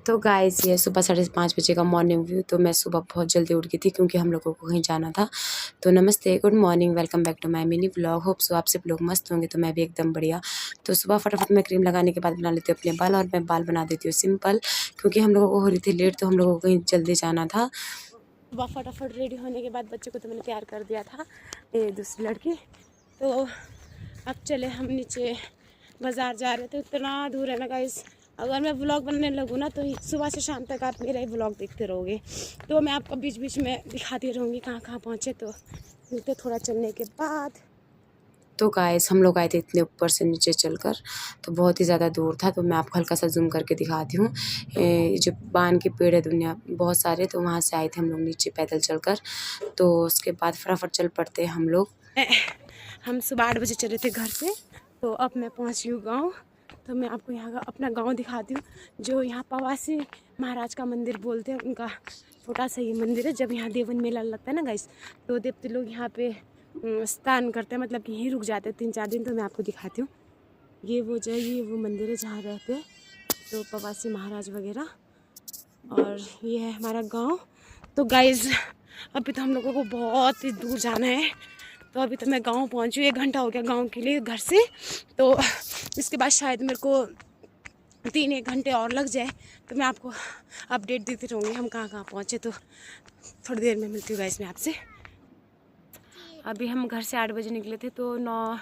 तो गाइस ये सुबह 5:30 बजे का मॉर्निंग व्यू। तो मैं सुबह बहुत जल्दी उठ गई थी क्योंकि हम लोगों को कहीं जाना था। तो नमस्ते, good morning, welcome back to my mini vlog. Hope so आप सब लोग मस्त होंगे, तो मैं भी एकदम बढ़िया। तो सुबह फटाफट मैं क्रीम लगाने के बाद बना लेती हूँ अपने बाल, और मैं बाल बना देती हूँ सिंपल क्योंकि हम लोगों को हो रही थी लेट, तो हम लोगों को कहीं जल्दी जाना था। सुबह फटाफट रेडी होने के बाद बच्चे को तो मैंने तैयार कर दिया था, ये दूसरी लड़की। तो अब चले हम नीचे बाज़ार जा रहे थे। इतना दूर है ना गाइस, अगर मैं व्लॉग बनाने लगूँ ना तो सुबह से शाम तक आप मेरा ही व्लॉग देखते रहोगे। तो मैं आपको बीच बीच में दिखाती रहूँगी कहाँ कहाँ पहुँचे। तो मिलते थोड़ा चलने के बाद। तो गाइस हम लोग आए थे इतने ऊपर से नीचे चलकर, तो बहुत ही ज़्यादा दूर था। तो मैं आपको हल्का सा जूम करके दिखाती हूँ। जो पान के पेड़ है दुनिया बहुत सारे, तो वहाँ से आए थे हम लोग नीचे पैदल चलकर। तो उसके बाद फटाफट चल पड़ते हम लोग। हम सुबह 8 बजे चले थे घर से, तो अब मैं पहुँच गई हूँ गाँव। तो मैं आपको यहाँ का अपना गांव दिखाती हूँ, जो यहाँ पवासी महाराज का मंदिर बोलते हैं। उनका छोटा सा ये मंदिर है। जब यहाँ देवन मेला लगता है ना गाइस, तो देवते लोग यहाँ पे स्नान करते हैं, मतलब कि यहीं रुक जाते हैं 3-4 दिन। तो मैं आपको दिखाती हूँ, ये वो मंदिर है जहाँ रहते हैं तो पवासी महाराज वगैरह। और ये है हमारा गाँव। तो गाइस अभी तो हम लोगों को बहुत ही दूर जाना है। तो अभी तो मैं गांव पहुंची हूँ, 1 घंटा हो गया गांव के लिए घर से। तो इसके बाद शायद मेरे को 3-1 घंटे और लग जाए, तो मैं आपको अपडेट देती रहूँगी हम कहाँ कहाँ पहुँचे। तो थोड़ी देर में मिलती हूँ गाइस मैं आपसे। अभी हम घर से 8 बजे निकले थे, तो 9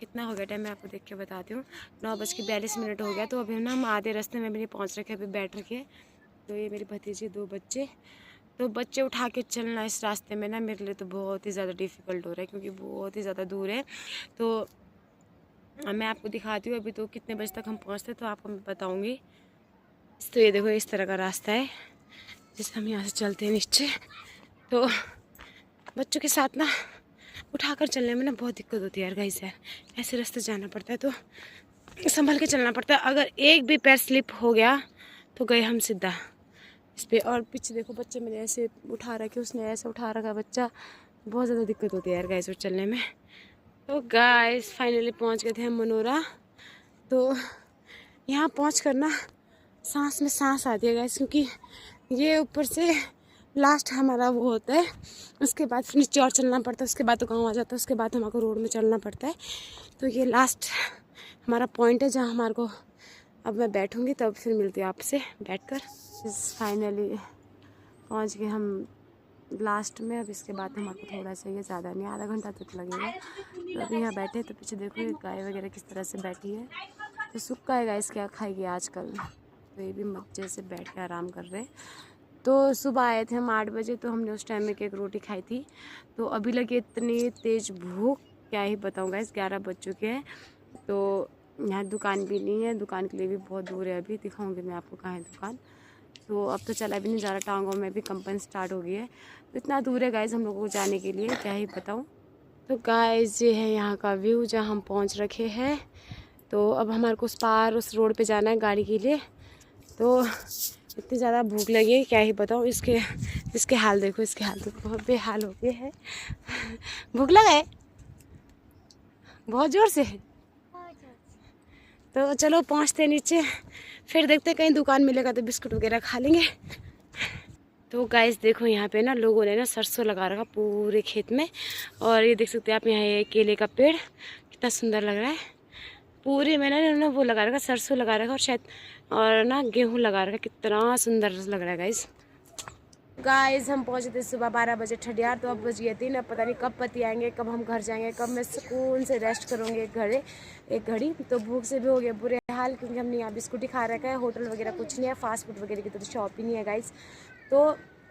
कितना हो गया टाइम मैं आपको देख के बताती हूँ। 9:42 हो गया। तो अभी ना हम आधे रास्ते में भी नहीं पहुँच रखे, अभी बैठ रखे। तो ये मेरी भतीजी 2 बच्चे, तो बच्चे उठा के चलना इस रास्ते में ना मेरे लिए तो बहुत ही ज़्यादा डिफ़िकल्ट हो रहा है, क्योंकि बहुत ही ज़्यादा दूर है। तो मैं आपको दिखाती हूँ अभी तो कितने बजे तक हम पहुँचते, तो आपको मैं बताऊँगी। तो ये देखो इस तरह का रास्ता है जिससे हम यहाँ से चलते हैं नीचे। तो बच्चों के साथ ना उठाकर चलने में ना बहुत दिक्कत होती है यार गाइस। यार ऐसे रास्ते जाना पड़ता है, तो संभल के चलना पड़ता है। अगर एक भी पैर स्लिप हो गया तो गए हम सीधा इस पर। और पीछे देखो बच्चे मैंने ऐसे उठा रखे, उसने ऐसे उठा रखा बच्चा। बहुत ज़्यादा दिक्कत होती है यार गाइस और चलने में। तो गाइस फाइनली पहुंच गए थे हम मनोरा। तो यहाँ पहुँच कर ना सांस में सांस आती है गाइस, क्योंकि ये ऊपर से लास्ट हमारा वो होता है। उसके बाद फिर नीचे और चलना पड़ता है, उसके बाद तो गाँव आ जाता है, उसके बाद हमारे को रोड में चलना पड़ता है। तो ये लास्ट हमारा पॉइंट है जहाँ हमारे को, अब मैं बैठूँगी तब फिर मिलती हूँ आपसे बैठकर। फाइनली पहुँच गए हम लास्ट में। अब इसके बाद हमारे को थोड़ा सा, ये ज़्यादा नहीं, आधा घंटा तक लगेगा। तो अभी यहाँ बैठे, तो पीछे देखो ये गाय वगैरह किस तरह से बैठी है। तो सूखा है गाइस, क्या खाएगी आजकल। तो ये भी मजे से बैठ के आराम कर रहे हैं। तो सुबह आए थे हम 8 बजे, तो हमने उस टाइम में 1 रोटी खाई थी। तो अभी लगी इतनी तेज़ भूख, क्या ही बताऊँ गाइस, 11 बज चुके हैं। तो यहाँ दुकान भी नहीं है, दुकान के लिए भी बहुत दूर है। अभी दिखाऊंगी मैं आपको कहाँ है दुकान। तो अब तो चला भी नहीं जा रहा, टांगों में भी कंपन स्टार्ट हो गई है। तो इतना दूर है गाइस हम लोगों को जाने के लिए, क्या ही बताऊँ। तो गाइस ये है यहाँ का व्यू जहाँ हम पहुँच रखे हैं। तो अब हमारे को उस पार उस रोड पे जाना है गाड़ी के लिए। तो इतनी ज़्यादा भूख लगी है, क्या ही बताऊँ। इसके हाल देखो, इसके हाल देखो, बहुत बेहाल हो गए हैं। भूख लगा है बहुत ज़ोर से। तो चलो पहुँचते नीचे, फिर देखते कहीं दुकान मिलेगा तो बिस्कुट वगैरह खा लेंगे। तो गाइस देखो यहाँ पे ना लोगों ने ना सरसों लगा रखा पूरे खेत में। और ये देख सकते हैं आप, यहाँ ये केले का पेड़ कितना सुंदर लग रहा है। पूरे में ना वो लगा रखा, सरसों लगा रखा, और शायद और ना गेहूँ लगा रखा। कितना सुंदर लग रहा है गाइस हम पहुँचे थे सुबह 12 बजे ठडियार। तो अब बज गए 3। अब पता नहीं कब पति आएंगे, कब हम घर जाएंगे, कब मैं सुकून से रेस्ट करूँगी एक घड़ी। तो भूख से भी हो गया बुरे हाल, क्योंकि हमने यहाँ बिस्कुट ही खा रखा है। होटल वगैरह कुछ नहीं है, फास्ट फूड वगैरह की तो शॉप ही नहीं है गाइस। तो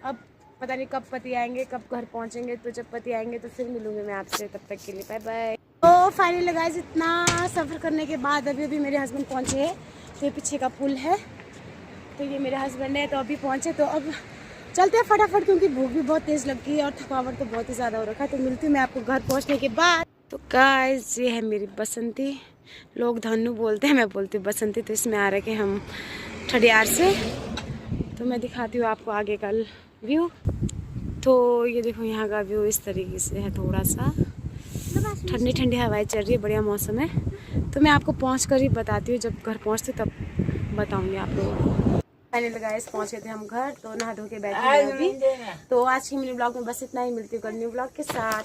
अब पता नहीं कब पति आएंगे, कब घर पहुँचेंगे। तो जब पति आएंगे तो फिर मिलूँगी मैं आपसे, तब तक के लिए बाय बाय। तो फाइनली गाइस इतना सफ़र करने के बाद अभी मेरे हस्बैंड पहुँचे हैं। तो ये पीछे का पुल है, तो ये मेरे हस्बैंड है। तो अभी पहुँचे, तो अब चलते हैं फटाफट, क्योंकि भूख भी बहुत तेज़ लग गई है और थकावट तो बहुत ही ज़्यादा हो रखा है। तो मिलती हूँ मैं आपको घर पहुँचने के बाद। तो गाइस ये है मेरी बसंती, लोग धन्नू बोलते हैं, मैं बोलती हूँ बसंती। तो इसमें आ रखे हम ठडियार से। तो मैं दिखाती हूँ आपको आगे का व्यू। तो ये देखो यहाँ का व्यू इस तरीके से है, थोड़ा सा ठंडी ठंडी हवाएं चल रही है, बढ़िया मौसम है। तो मैं आपको पहुँच कर ही बताती हूँ, जब घर पहुँचती तब बताऊँगी आप लोगों को। फाइनल गाइस पहुंच गए थे हम घर, तो नहा धो के बैठे हैं अभी। तो आज की मिनी ब्लॉग में बस इतना ही, मिलती हूँ कल न्यू ब्लॉग के साथ।